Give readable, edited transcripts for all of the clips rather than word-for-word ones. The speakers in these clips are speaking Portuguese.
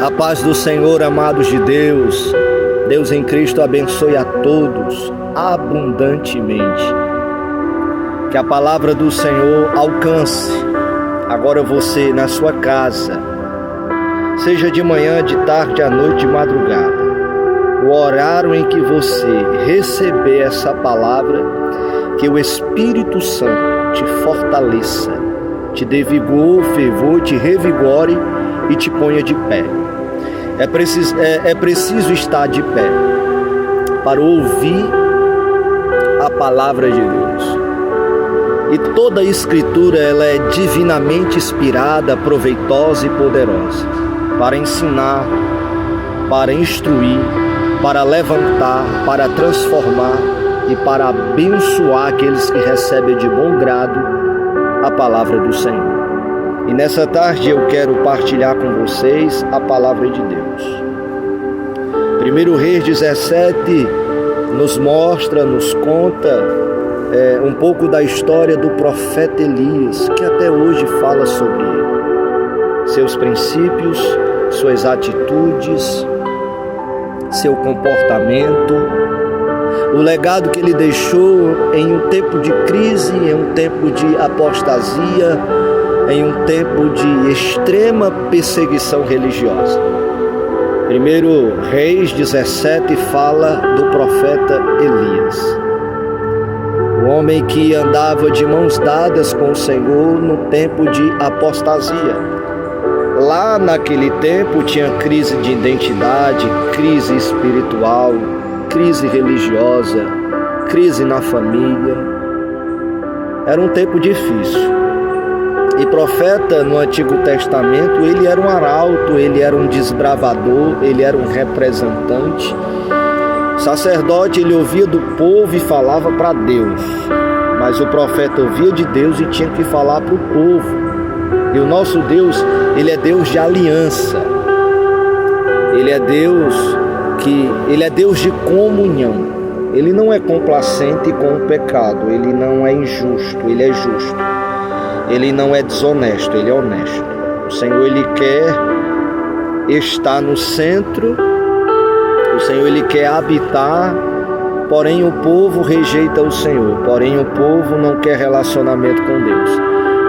A paz do Senhor, amados de Deus. Deus em Cristo abençoe a todos abundantemente. Que a palavra do Senhor alcance agora você na sua casa, seja de manhã, de tarde, à noite, de madrugada. O horário em que você receber essa palavra, que o Espírito Santo te fortaleça, te dê vigor, fervor, te revigore e te ponha de pé. É preciso estar de pé para ouvir a palavra de Deus. E toda a Escritura ela é divinamente inspirada, proveitosa e poderosa para ensinar, para instruir, para levantar, para transformar e para abençoar aqueles que recebem de bom grado a palavra do Senhor. E nessa tarde eu quero partilhar com vocês a palavra de Deus. 1 Reis 17 nos mostra, nos conta um pouco da história do profeta Elias, que até hoje fala sobre ele. Seus princípios, suas atitudes, seu comportamento, o legado que ele deixou em um tempo de crise, em um tempo de apostasia, em um tempo de extrema perseguição religiosa. 1 Reis 17 fala do profeta Elias, o homem que andava de mãos dadas com o Senhor no tempo de apostasia. Lá naquele tempo tinha crise de identidade, crise espiritual, crise religiosa, crise na família. Era um tempo difícil. E profeta no Antigo Testamento, ele era um arauto, ele era um desbravador, ele era um representante. Sacerdote, ele ouvia do povo e falava para Deus. Mas o profeta ouvia de Deus e tinha que falar para o povo. E o nosso Deus, ele é Deus de aliança. Ele é Deus de comunhão. Ele não é complacente com o pecado, ele não é injusto, ele é justo. Ele não é desonesto, ele é honesto. O Senhor, ele quer estar no centro, o Senhor, ele quer habitar, porém o povo rejeita o Senhor, porém o povo não quer relacionamento com Deus,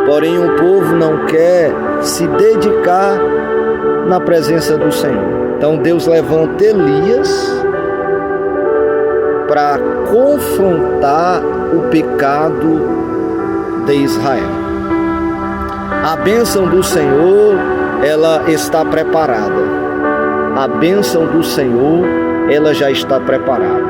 porém o povo não quer se dedicar na presença do Senhor. Então Deus levanta Elias para confrontar o pecado de Israel. A bênção do Senhor, ela está preparada. A bênção do Senhor, ela já está preparada.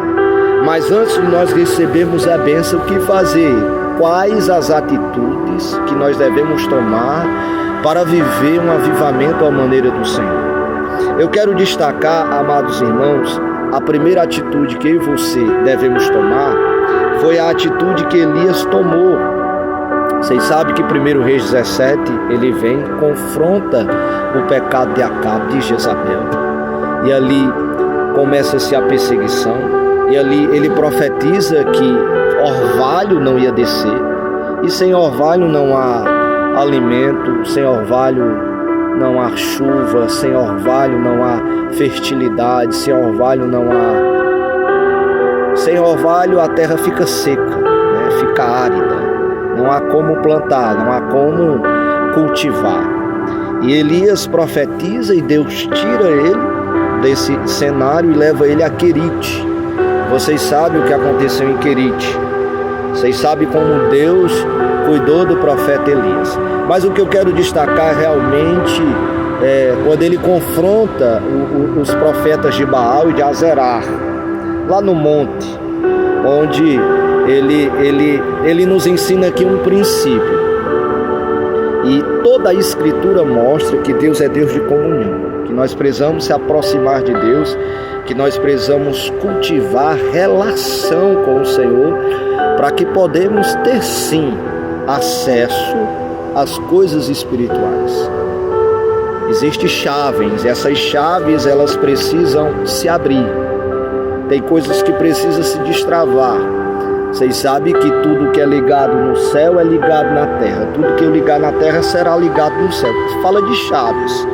Mas antes de nós recebermos a bênção, o que fazer? Quais as atitudes que nós devemos tomar para viver um avivamento à maneira do Senhor? Eu quero destacar, amados irmãos, a primeira atitude que eu e você devemos tomar foi a atitude que Elias tomou. Vocês sabem que 1 Reis 17, ele vem, confronta o pecado de Acabe, de Jezabel. E ali começa-se a perseguição. E ali ele profetiza que orvalho não ia descer. E sem orvalho não há alimento, sem orvalho não há chuva, sem orvalho não há fertilidade, sem orvalho não há... Sem orvalho a terra fica seca, né? Fica árida. Não há como plantar, não há como cultivar. E Elias profetiza e Deus tira ele desse cenário e leva ele a Querite. Vocês sabem o que aconteceu em Querite. Vocês sabem como Deus cuidou do profeta Elias. Mas o que eu quero destacar realmente é quando ele confronta os profetas de Baal e de Azerá, lá no monte, onde ele nos ensina aqui um princípio. E toda a Escritura mostra que Deus é Deus de comunhão, que nós precisamos se aproximar de Deus, que nós precisamos cultivar relação com o Senhor, para que podemos ter sim acesso às coisas espirituais. Existem chaves, essas chaves elas precisam se abrir. Tem coisas que precisam se destravar. Vocês sabem que tudo que é ligado no céu é ligado na terra. Tudo que eu ligar na terra será ligado no céu. Fala de chaves.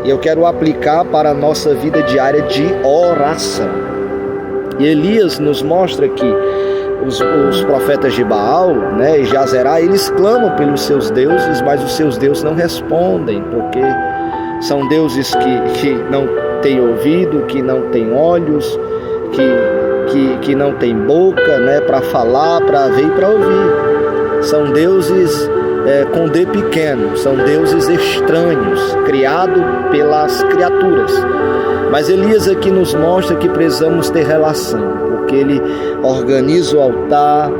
E eu quero aplicar para a nossa vida diária de oração. E Elias nos mostra que os profetas de Baal, né, e Jazerá, eles clamam pelos seus deuses, mas os seus deuses não respondem, porque são deuses que não têm ouvido, que não têm olhos, que não têm boca, né, para falar, para ver e para ouvir. São deuses com D pequeno, são deuses estranhos, criados pelas criaturas. Mas Elias aqui nos mostra que precisamos ter relação, porque ele organiza o altar,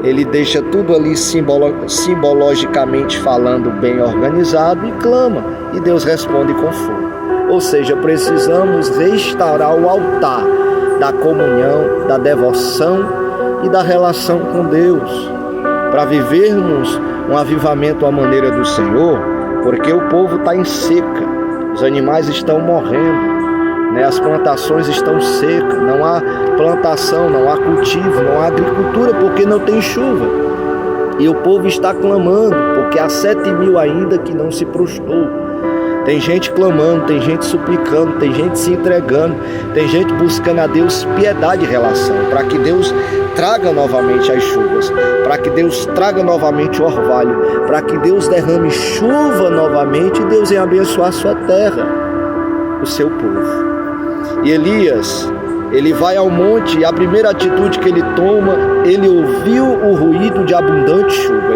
ele deixa tudo ali simbologicamente falando bem organizado e clama, e Deus responde com fogo. Ou seja, precisamos restaurar o altar da comunhão, da devoção e da relação com Deus, para vivermos um avivamento à maneira do Senhor, porque o povo está em seca, os animais estão morrendo, né? As plantações estão secas, não há plantação, não há cultivo, não há agricultura, porque não tem chuva. E o povo está clamando, porque há 7.000 ainda que não se prostrou. Tem gente clamando, tem gente suplicando, tem gente se entregando, tem gente buscando a Deus piedade e relação, para que Deus traga novamente as chuvas, para que Deus traga novamente o orvalho, para que Deus derrame chuva novamente e Deus venha abençoar a sua terra, o seu povo. E Elias, ele vai ao monte e a primeira atitude que ele toma, ele ouviu o ruído de abundante chuva,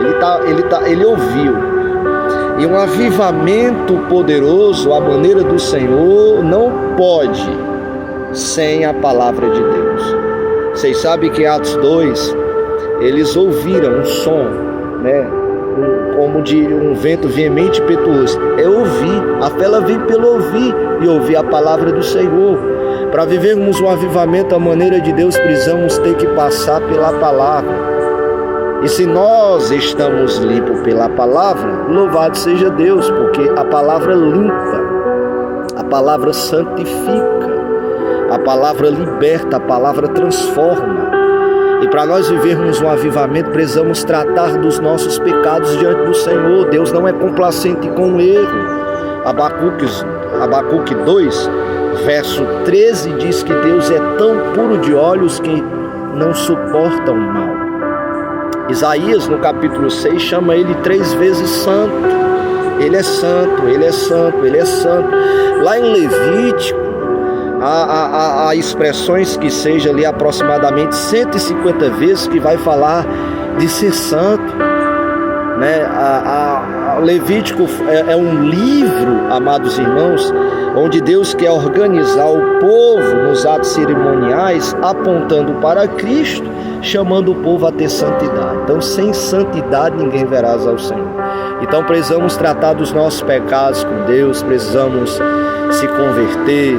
ele ouviu. E um avivamento poderoso à maneira do Senhor não pode sem a palavra de Deus. Vocês sabem que em Atos 2, eles ouviram um som, né, como de um vento veemente e impetuoso. É ouvir, a fé ela vem pelo ouvir e ouvir a palavra do Senhor. Para vivermos um avivamento à maneira de Deus, precisamos ter que passar pela palavra. E se nós estamos limpos pela palavra, louvado seja Deus, porque a palavra limpa, a palavra santifica, a palavra liberta, a palavra transforma. E para nós vivermos um avivamento, precisamos tratar dos nossos pecados diante do Senhor. Deus não é complacente com o erro. Abacuque 2, verso 13 diz que Deus é tão puro de olhos que não suporta o mal. Isaías, no capítulo 6, chama ele 3 vezes santo. Ele é santo, ele é santo, ele é santo. Lá em Levítico, há expressões que seja ali aproximadamente 150 vezes que vai falar de ser santo, né? Levítico é um livro, amados irmãos, onde Deus quer organizar o povo nos atos cerimoniais, apontando para Cristo, chamando o povo a ter santidade. Então, sem santidade ninguém verás ao Senhor. Então, precisamos tratar dos nossos pecados com Deus, precisamos se converter.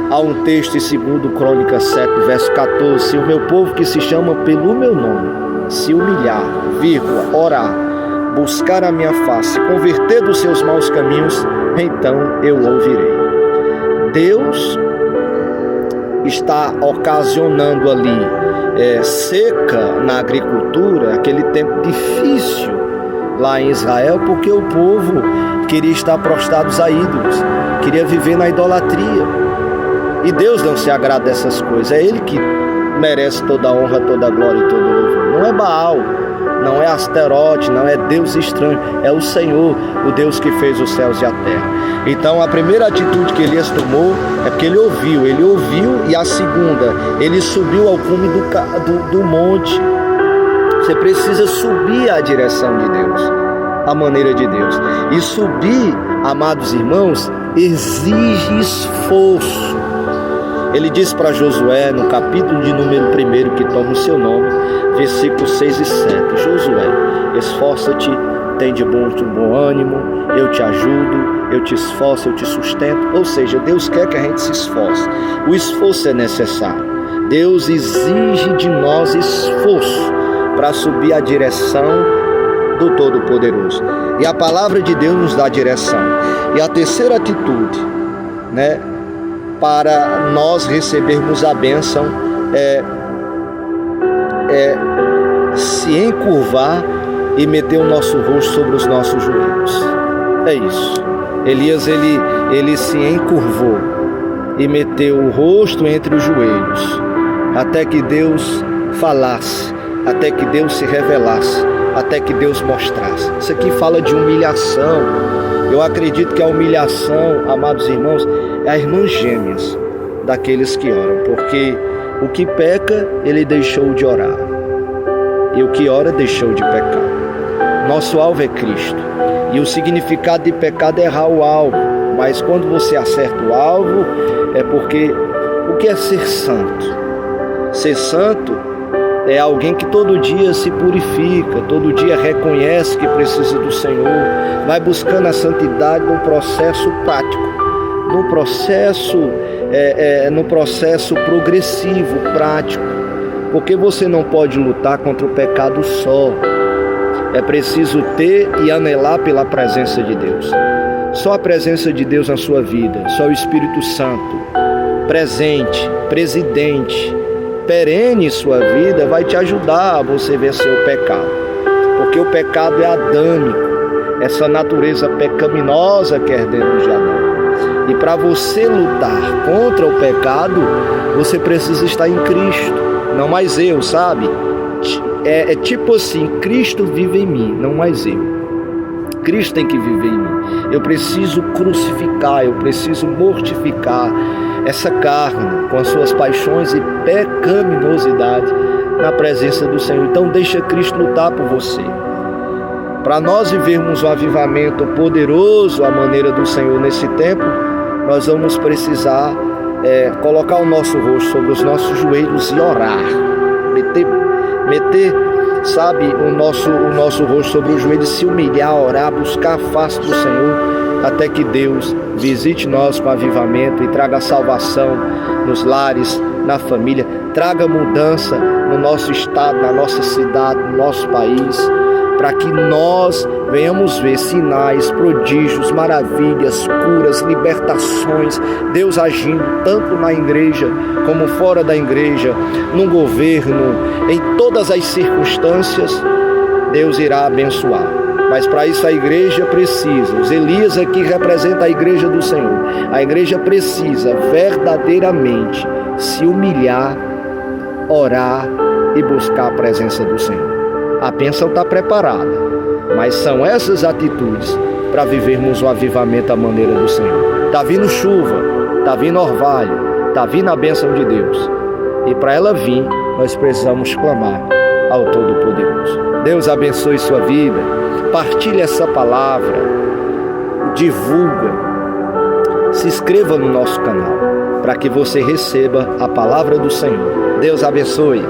Há um texto em 2 Crônicas 7, verso 14: se o meu povo que se chama pelo meu nome se humilhar, orar, buscar a minha face, converter dos seus maus caminhos, então eu ouvirei. Deus está ocasionando ali seca na agricultura, aquele tempo difícil lá em Israel, porque o povo queria estar prostrados a ídolos, queria viver na idolatria. E Deus não se agrada dessas coisas, é Ele que merece toda a honra, toda a glória e todo o louvor. Não é Baal, não é Asterote, não é Deus estranho, é o Senhor, o Deus que fez os céus e a terra. Então a primeira atitude que Elias tomou é porque ele ouviu, e a segunda, ele subiu ao cume do monte. Você precisa subir à direção de Deus, à maneira de Deus. E subir, amados irmãos, exige esforço. Ele diz para Josué, no capítulo de número 1, que toma o seu nome, versículos 6 e 7. Josué, esforça-te, tem de bom ânimo, eu te ajudo, eu te esforço, eu te sustento. Ou seja, Deus quer que a gente se esforce. O esforço é necessário. Deus exige de nós esforço para subir a direção do Todo-Poderoso. E a palavra de Deus nos dá direção. E a terceira atitude, né, para nós recebermos a bênção é se encurvar e meter o nosso rosto sobre os nossos joelhos. É isso. Elias ele se encurvou e meteu o rosto entre os joelhos, até que Deus falasse, até que Deus se revelasse, até que Deus mostrasse. Isso aqui fala de humilhação. Eu acredito que a humilhação, amados irmãos, é a irmã gêmeas daqueles que oram, porque o que peca, ele deixou de orar, e o que ora, deixou de pecar. Nosso alvo é Cristo, e o significado de pecado é errar o alvo, mas quando você acerta o alvo, é porque o que é ser santo? Ser santo é alguém que todo dia se purifica, todo dia reconhece que precisa do Senhor, vai buscando a santidade num processo prático, num processo progressivo, prático, porque você não pode lutar contra o pecado só. É preciso ter e anelar pela presença de Deus. Só a presença de Deus na sua vida, só o Espírito Santo, presente, presidente, perene em sua vida, vai te ajudar a você vencer o pecado. Porque o pecado é adâmico, essa natureza pecaminosa que é dentro de Adão. E para você lutar contra o pecado, você precisa estar em Cristo, não mais eu, sabe? É tipo assim, Cristo vive em mim, não mais eu. Cristo tem que viver em mim. Eu preciso crucificar, eu preciso mortificar essa carne com as suas paixões e pecaminosidade na presença do Senhor. Então deixa Cristo lutar por você. Para nós vivermos um avivamento poderoso à maneira do Senhor nesse tempo, nós vamos precisar colocar o nosso rosto sobre os nossos joelhos e orar. Meter, sabe, o nosso rosto sobre o joelho, se humilhar, orar, buscar a face do Senhor, até que Deus visite nós com avivamento e traga salvação nos lares, na família, traga mudança no nosso estado, na nossa cidade, no nosso país, para que nós venhamos ver sinais, prodígios, maravilhas, curas, libertações, Deus agindo tanto na igreja como fora da igreja, no governo, em todas as circunstâncias, Deus irá abençoar. Mas para isso a igreja precisa, os Elias aqui representam a igreja do Senhor, a igreja precisa verdadeiramente se humilhar, orar e buscar a presença do Senhor. A bênção está preparada, mas são essas atitudes para vivermos o avivamento à maneira do Senhor. Está vindo chuva, está vindo orvalho, está vindo a bênção de Deus. E para ela vir, nós precisamos clamar ao Todo-Poderoso. Deus abençoe sua vida, partilhe essa palavra, divulga, se inscreva no nosso canal, para que você receba a palavra do Senhor. Deus abençoe.